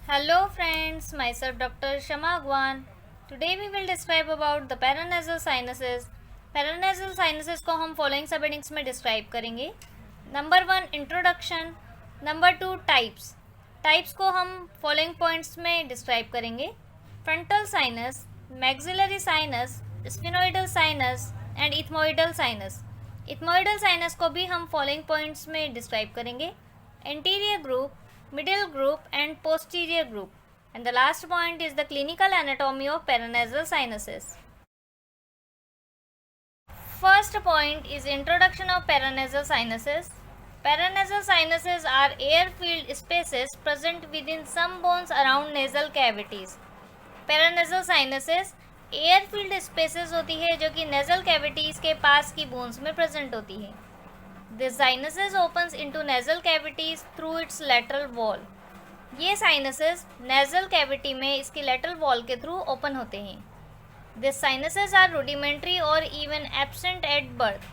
Hello friends, myself Dr. Shama Agwan. Today we will describe about the paranasal sinuses. Paranasal sinuses को हम following subheadings में describe करेंगे. Number 1 introduction. Number 2 types. Types को हम following points में describe करेंगे. Frontal sinus, maxillary sinus, sphenoidal sinus and ethmoidal sinus. Ethmoidal sinus को भी हम following points में describe करेंगे. Anterior group, middle group and posterior group, and the last point is the clinical anatomy of paranasal sinuses. First point is introduction of paranasal sinuses. Paranasal sinuses are air-filled spaces present within some bones around nasal cavities. Paranasal sinuses air-filled spaces होती है जो कि nasal cavities के पास की bones में present होती है. The sinuses opens into nasal cavities through its lateral wall. ये sinuses nasal cavity में इसकी lateral wall के through open होते हैं. These sinuses are rudimentary or even absent at birth.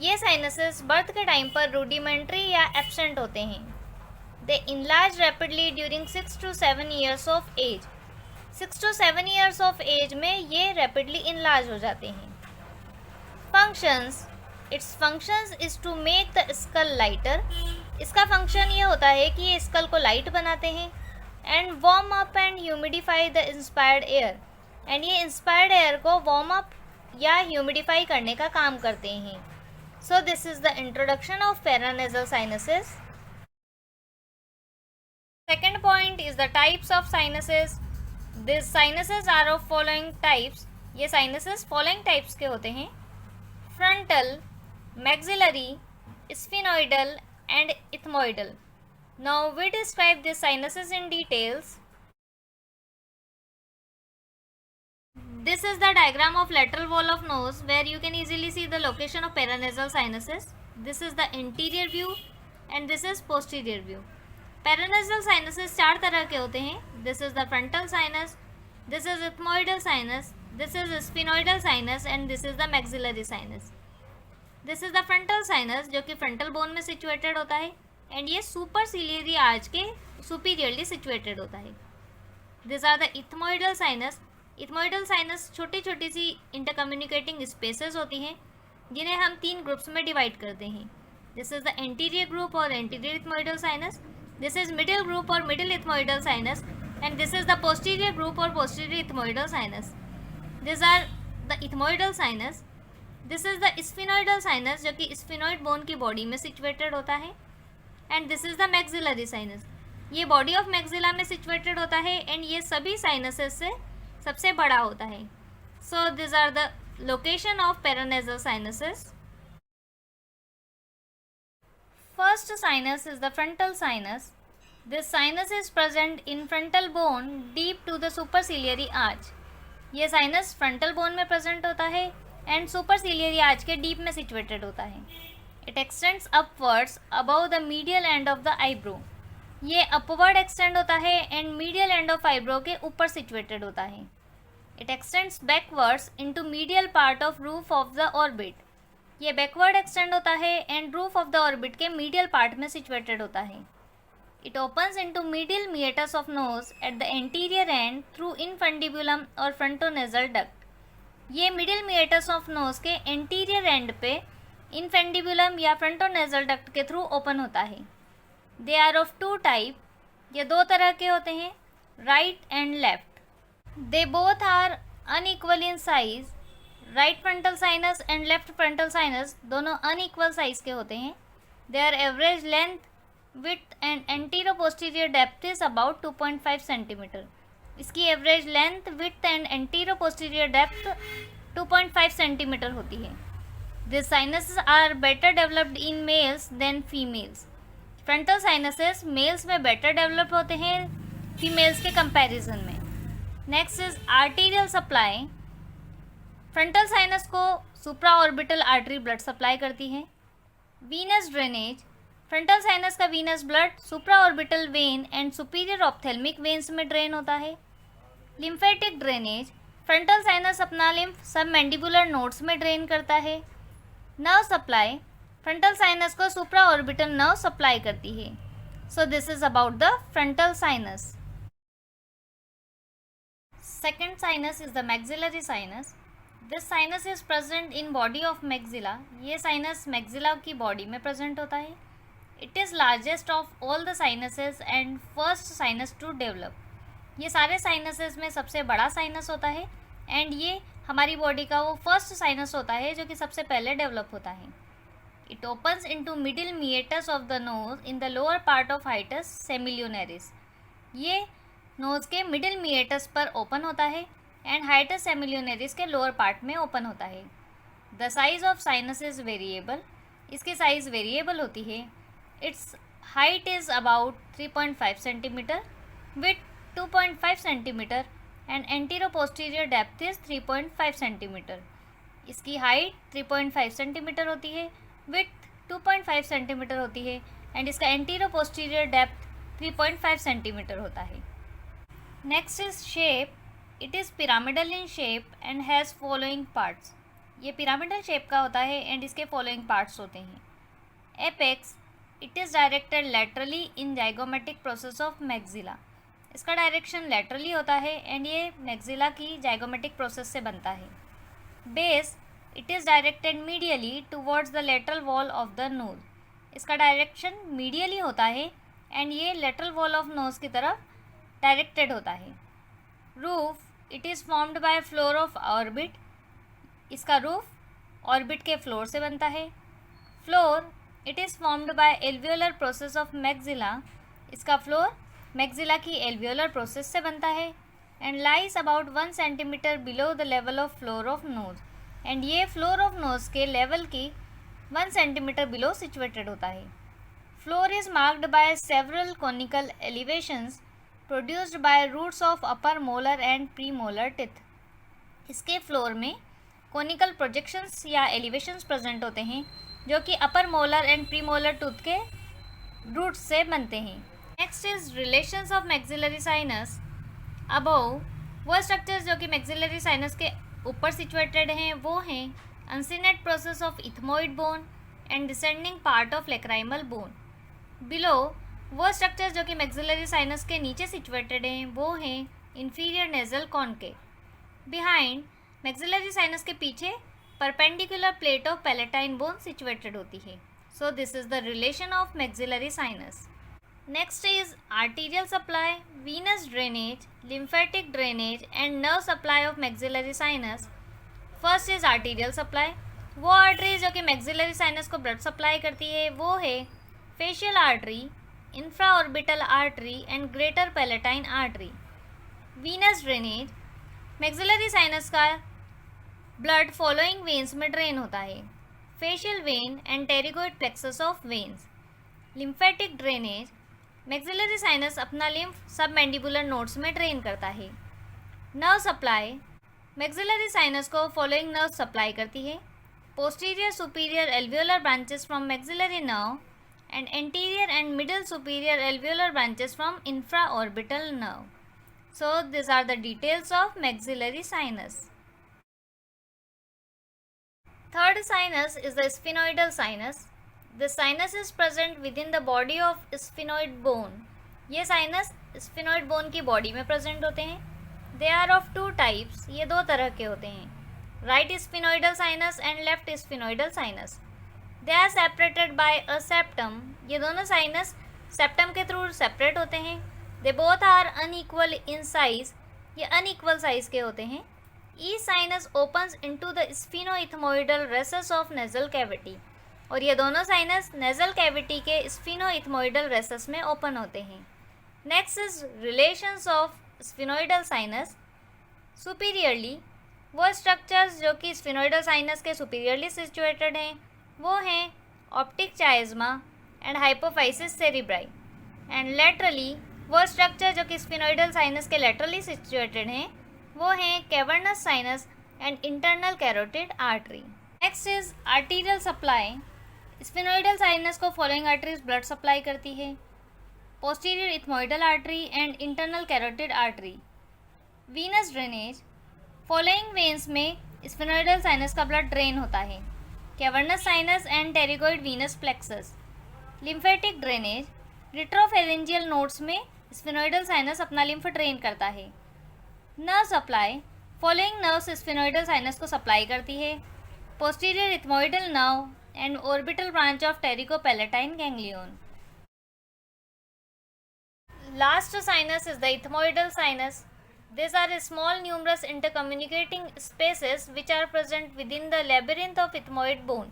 ये sinuses birth के time पर rudimentary या absent होते हैं. They enlarge rapidly during 6 to 7 years of age. 6 to 7 years of age में ये rapidly enlarge हो जाते हैं. Functions. Its functions is to make the skull lighter. इसका फंक्शन ये होता है कि ये स्कल को लाइट बनाते हैं. And warm up and humidify the inspired air. एंड ये इंस्पायर्ड एयर को वार्म अप या ह्यूमिडिफाई करने का काम करते हैं. So this is the introduction of paranasal sinuses. Second point is the types of sinuses. This sinuses are of following types. ये साइनसेस फॉलोइंग टाइप्स के होते हैं. Frontal, maxillary, sphenoidal and ethmoidal. Now we describe these sinuses in details. This is the diagram of lateral wall of nose where you can easily see the location of paranasal sinuses. This is the anterior view and this is posterior view. Paranasal sinuses चार तरह के होते हैं. This is the frontal sinus, this is ethmoidal sinus, this is sphenoidal sinus and this is the maxillary sinus. This is the frontal sinus जो कि frontal bone में situated होता है एंड ये सुपरसिलियरी आर्च के सुपीरियरली सिचुएटेड होता है. This are the ethmoidal sinus. Ethmoidal sinus छोटी छोटी सी इंटरकम्युनिकेटिंग स्पेसेस होती हैं जिन्हें हम 3 ग्रुप्स में डिवाइड करते हैं. This is the anterior group और anterior ethmoidal sinus. This is middle group और middle ethmoidal sinus and this is the posterior group और posterior ethmoidal sinus. This are the ethmoidal sinus. This is the sphenoidal sinus जो कि sphenoid bone की body में situated होता है and this is the maxillary sinus. ये body of maxilla में situated होता है एंड ये सभी साइनसेस से सबसे बड़ा होता है. So this are the location of paranasal sinuses. First sinus is the frontal sinus. This sinus is present in frontal bone deep to the superciliary arch. ये साइनस फ्रंटल बोन में present होता है and superciliary arch के deep में situated होता है. It extends upwards above the medial end of the eyebrow. ये upward extend होता है and medial end of eyebrow के ऊपर सिचुएटेड होता है. It extends backwards into medial part of roof of the orbit. ये बैकवर्ड एक्सटेंड होता है and roof of the orbit के मीडियल पार्ट में सिचुएटेड होता है. It opens into medial meatus of nose at the anterior end through infundibulum और frontonasal duct. ये middle meatus of nose के एंटीरियर एंड पे इनफेंडिबुलम या फ्रंटोनेजल डक्ट के थ्रू ओपन होता है. They are of 2 type. ये 2 तरह के होते हैं, right and left. They both are unequal in size. Right frontal sinus and left frontal sinus दोनों अनइक्वल साइज के होते हैं. Their average length, width and antero posterior depth is about 2.5 centimetre. इसकी average length, width and antero posterior depth 2.5 centimetre होती है. This sinuses are better developed in males than females. Frontal sinuses males में better develop होते हैं females के comparison में. Next is arterial supply. Frontal sinus को सुप्रा orbital artery blood supply करती है. Venous drainage. फ्रंटल साइनस का venous blood supra orbital when and superior ophthalmic veins में ड्रेन होता है. Lymphatic drainage. फ्रंटल साइनस अपना लिम्फ सब मैंडिबुलर नोड्स में drain करता है. Nerve supply. फ्रंटल साइनस को सुप्रा ऑर्बिटल नर्व सप्लाई करती है. So this is about the frontal sinus. Second sinus is the maxillary sinus. This sinus is present in body of maxilla. ये sinus maxilla की body में present होता है. It is largest of all the sinuses and first sinus to develop. ये सारे sinuses में सबसे बड़ा sinus होता है and ये हमारी बॉडी का वो फर्स्ट साइनस होता है जो कि सबसे पहले डेवलप होता है. It opens into middle meatus of the nose in the lower part of hiatus semilunaris. ये नोज़ के मिडिल मीएटस पर ओपन होता है एंड हाइटस सेमिल्यूनरिस के लोअर पार्ट में ओपन होता है. The size of sinus is variable. इसकी साइज़ वेरिएबल होती है. It's height is about 3.5 centimetre, with 2.5 centimetre and antero posterior depth is 3.5 centimetre. इसकी हाइट 3.5 सेंटीमीटर होती है, विथ 2.5 सेंटीमीटर होती है एंड इसका एंटीरो पोस्टीरियर डेप्थ 3.5 सेंटीमीटर होता है. Next is shape. It is pyramidal in shape and has following parts. ये pyramidal shape का होता है एंड इसके फॉलोइंग पार्ट्स होते हैं. Apex. It is directed laterally in zygomatic process of maxilla. इसका डायरेक्शन लैटरली होता है एंड ये मैक्सिला की जाइगोमेटिक प्रोसेस से बनता है. Base. It is directed medially towards the lateral wall of the knows. इसका डायरेक्शन मीडियली होता है एंड ये लेटरल वॉल ऑफ नोज की तरफ डायरेक्टेड होता है. Roof. It is formed by floor of orbit. इसका रूफ ऑर्बिट के फ्लोर से बनता है. Floor. It is formed by alveolar process of maxilla. इसका फ्लोर मैक्सिला की एल्वियोलर प्रोसेस से बनता है and lies about 1 centimetre below the level of floor of nose. And ये फ्लोर ऑफ नोज के लेवल की 1 सेंटीमीटर बिलो सिचुएटेड होता है. Floor is marked by several conical elevations produced by roots of upper molar and premolar teeth. इसके floor में conical projections या elevations present होते हैं जो कि upper molar and premolar tooth के रूट्स से बनते हैं. Next is relations of maxillary sinus. Above वो स्ट्रक्चर्स जो कि मैक्सिलरी साइनस के ऊपर सिचुएटेड हैं वो हैं uncinate process of ethmoid bone and descending part of lacrimal bone. Below वो स्ट्रक्चर्स जो कि मैक्सिलरी साइनस के नीचे सिचुएटेड हैं वो हैं inferior nasal concave. Behind maxillary sinus के पीछे perpendicular plate of palatine bone situated होती है. So this is the relation of maxillary sinus. Next is arterial supply, venous drainage, lymphatic drainage and nerve supply of maxillary sinus. First is arterial supply. वो artery जो कि maxillary sinus को blood supply करती है वो है facial artery, infraorbital artery and greater palatine artery. Venous drainage. maxillary sinus का blood following veins में ड्रेन होता है. facial vein and pterygoid plexus of veins. Lymphatic drainage. Maxillary sinus अपना लिम्फ सब मैंडिबुलर नोड्स में drain करता है. Nerve supply. Maxillary sinus को following nerve supply करती है. Posterior superior alveolar branches from maxillary nerve and anterior and middle superior alveolar branches from infraorbital nerve. So this are the details of maxillary sinus. Third sinus is the sphenoidal sinus. The sinus is present within the body of sphenoid bone. ये sinus sphenoid bone की body में present होते हैं. They are of two types. ये दो तरह के होते हैं, right sphenoidal sinus and left sphenoidal sinus. They are separated by a septum. ये दोनों साइनस सेप्टम के थ्रू सेपरेट होते हैं. They both are unequal in size. ये अनइक्वल साइज के होते हैं. Each sinus opens into the sphenoethmoidal recess of nasal cavity. और ये दोनों साइनस नेजल कैविटी के स्फिनोइथमोइडल रेसस में ओपन होते हैं. Next is relations of sphenoidal sinus. Superiorly. वो स्ट्रक्चर्स जो कि स्फिनोइडल साइनस के सुपीरियरली सिचुएटेड हैं वो हैं optic chiasma and hypophysis cerebri. And laterally वो स्ट्रक्चर जो कि स्फिनोइडल साइनस के लेटरली सिचुएटेड हैं वो हैं cavernous sinus and internal carotid artery. Next is arterial supply. Sphenoidal sinus को फॉलोइंग आर्टरीज ब्लड सप्लाई करती है. Posterior ethmoidal artery and internal carotid artery. Venous drainage. Following veins में sphenoidal sinus का blood drain होता है. Cavernous sinus and pterygoid venous plexus. Lymphatic drainage. Retropharyngeal nodes में sphenoidal sinus अपना lymph drain करता है. Nerve supply, following nerves sphenoidal sinus को supply करती है। Posterior ethmoidal nerve and orbital branch of pterygopalatine ganglion. Last sinus is the ethmoidal sinus. These are small numerous intercommunicating spaces which are present within the labyrinth of ethmoid bone.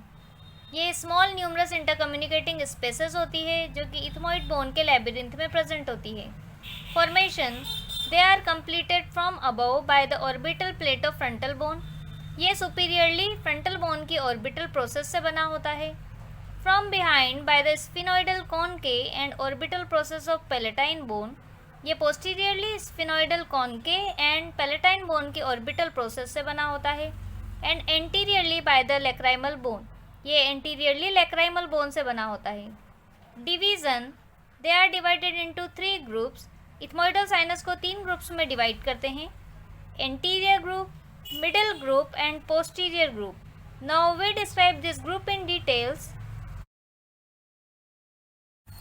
ये small numerous intercommunicating spaces होती है जो कि ethmoid bone के labyrinth में present होती है। Formation, they are completed from above by the orbital plate of frontal bone. ये सुपीरियरली फ्रंटल बोन की ऑर्बिटल प्रोसेस से बना होता है। From behind by the sphenoidal conchae and orbital process of palatine bone. ये posteriorly sphenoidal conchae and palatine bone की orbital process से बना होता है। And anteriorly by the lacrimal bone. ये एंटीरियरली लेक्राइमल बोन से बना होता है। Division, they are divided into 3 groups. Ethmoidal sinus को 3 ग्रुप्स में डिवाइड करते हैं, anterior group, middle group and posterior group. Now we describe this group in details.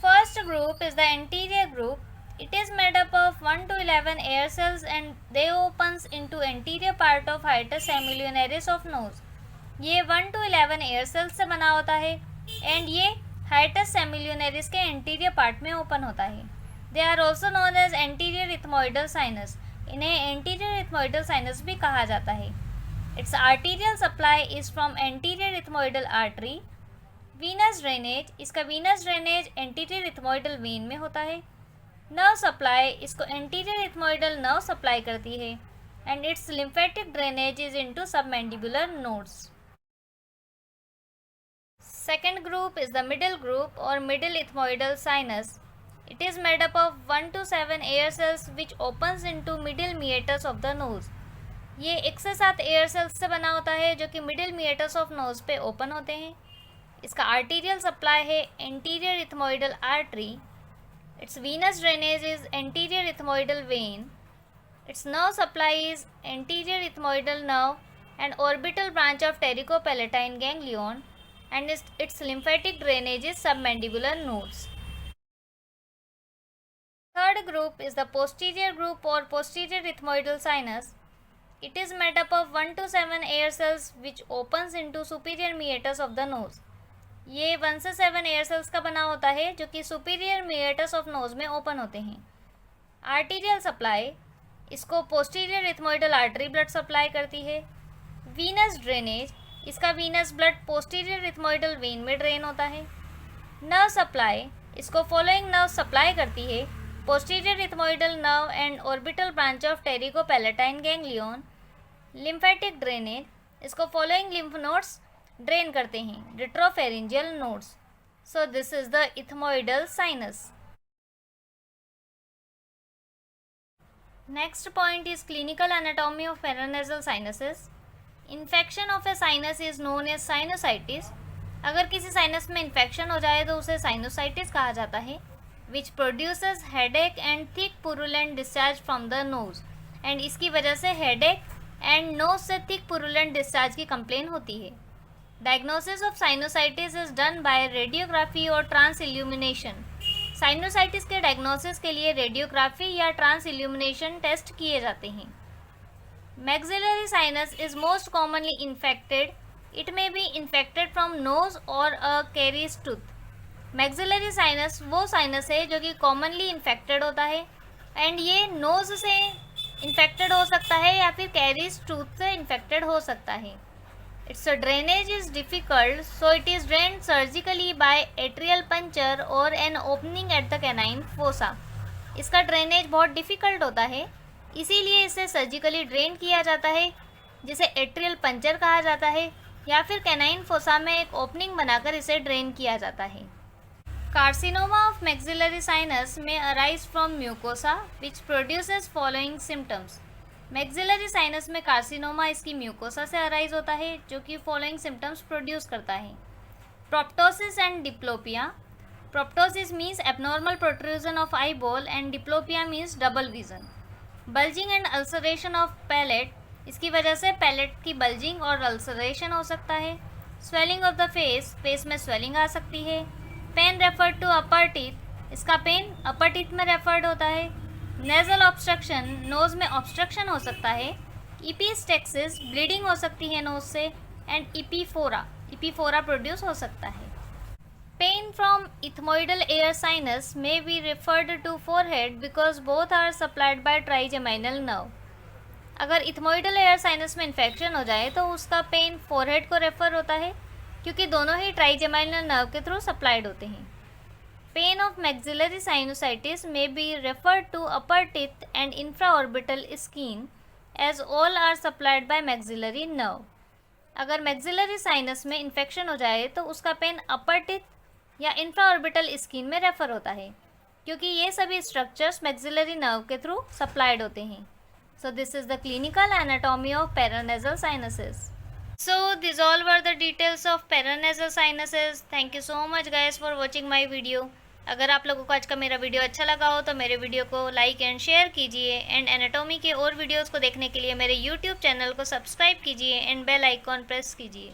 First group is the anterior group. It is made up of 1 to 11 air cells and they opens into anterior part of hiatus aemilionaris of nose. ये 1 to 11 air cells से बना होता है and ये hiatus aemilionaris के anterior part में open होता है। They are also known as anterior ethmoidal sinus. इन्हें anterior ethmoidal sinus भी कहा जाता है। Its arterial supply is from anterior ethmoidal artery. Venous drainage, इसका venous drainage anterior ethmoidal vein में होता है। नर्व सप्लाई, इसको एंटीरियर इथमोइडल नर्व सप्लाई करती है and its lymphatic drainage is into submandibular nodes. Second group is the middle group और middle ethmoidal sinus. It is made up of 1 to 7 air cells which opens into middle meatus of the nose. ये 1 से 7 air sales से बना होता है जो कि middle meatus of nose पे ओपन होते हैं। इसका आर्टीरियल सप्लाई है anterior ethmoidal artery. Its venous drainage is anterior ethmoidal vein. Its nerve supply is anterior ethmoidal nerve and orbital branch of pterygopalatine ganglion and its lymphatic drainage is submandibular nodes. Third group is the posterior group और posterior ethmoidal sinus. It is made up of 1 to 7 air cells which opens into superior meatus of the nose. ये 1 से 7 air sales का बना होता है जो कि superior meatus of nose में ओपन होते हैं। आर्टीरियल सप्लाई, इसको posterior ethmoidal artery blood supply करती है। वीनस ड्रेनेज, इसका venous blood posterior ethmoidal vein में ड्रेन होता है। नर्व सप्लाई, इसको फॉलोइंग नर्व सप्लाई करती है, posterior ethmoidal nerve and orbital branch of pterygopalatine ganglion. Lymphatic drainage, इसको फॉलोइंग लिम्फ नोड्स ड्रेन करते हैं, retropharyngeal nodes. So this is the ethmoidal sinus. Next point is clinical anatomy of paranasal sinuses. Infection of a sinus is known as sinusitis. अगर किसी sinus में infection हो जाए तो उसे साइनोसाइटिस कहा जाता है, which produces headache and thick purulent discharge from the nose. And इसकी वजह से हेडेक एंड नोज से थिक पुरुलेंट डिस्चार्ज की कंप्लेन होती है। Diagnosis of sinusitis is done by radiography और ट्रांस इल्यूमिनेशन। साइनोसाइटिस के डायग्नोसिस के लिए रेडियोग्राफी या ट्रांस इल्यूमिनेशन टेस्ट किए जाते हैं। Maxillary sinus is most commonly infected. It may be infected from knows और अ कैरीज टूथ। मैक्सिलरी साइनस वो साइनस है जो कि कॉमनली इन्फेक्टेड होता है एंड ये नोज से इन्फेक्टेड हो सकता है या फिर कैरीज टूथ से इन्फेक्टेड हो सकता है। Its drainage is difficult, so it is drained surgically by atrial puncture or an opening at the canine fossa. इसका ड्रेनेज बहुत डिफ़िकल्ट होता है, इसीलिए इसे सर्जिकली ड्रेन किया जाता है जिसे एट्रियल पंचर कहा जाता है, या फिर कैनाइन फोसा में एक ओपनिंग बनाकर इसे ड्रेन किया जाता है। Carcinoma of maxillary sinus may arise from mucosa which produces following symptoms. Maxillary sinus में कार्सिनोमा इसकी म्यूकोसा से अराइज होता है जो कि फॉलोइंग सिम्टम्स प्रोड्यूस करता है। Proptosis and diplopia. Proptosis means abnormal protrusion of eyeball and diplopia means double vision. Bulging and ulceration of palate, इसकी वजह से पैलेट की बल्जिंग और अल्सरेशन हो सकता है। Swelling of the face, face में स्वेलिंग आ सकती है। Pain referred to upper teeth, इसका पेन अपर टीथ में रेफर्ड होता है। नेजल ऑब्स्ट्रक्शन, नोज़ में ऑब्स्ट्रक्शन हो सकता है। इपीस्टेक्सिस, ब्लीडिंग हो सकती है नोज़ से। एंड इपीफोरा प्रोड्यूस हो सकता है। Pain from ethmoidal air sinus may be referred to forehead because both are supplied by trigeminal nerve। अगर इथमोइडल एयर साइनस में इन्फेक्शन हो जाए तो उसका पेन फोरहेड को रेफर होता है, क्योंकि दोनों ही ट्राइजेमाइनल नर्व के थ्रू सप्लाइड होते हैं। Pain of maxillary sinusitis may be referred to upper teeth and infraorbital skin as all are supplied by maxillary nerve। अगर मैक्सिलरी साइनस में इन्फेक्शन हो जाए तो उसका पेन अपर टिथ या इंफ्राऑर्बिटल स्किन में रेफर होता है, क्योंकि ये सभी स्ट्रक्चर्स मैक्सिलरी नर्व के थ्रू सप्लाइड होते हैं। So this is the clinical anatomy of paranasal sinuses. So this all were the details of paranasal sinuses. Thank you so much guys for watching my video. अगर आप लोगों को आज का मेरा वीडियो अच्छा लगा हो तो मेरे वीडियो को लाइक एंड शेयर कीजिए, एंड एनाटॉमी के और वीडियोज़ को देखने के लिए मेरे यूट्यूब चैनल को सब्सक्राइब कीजिए एंड बेल आइकॉन प्रेस कीजिए।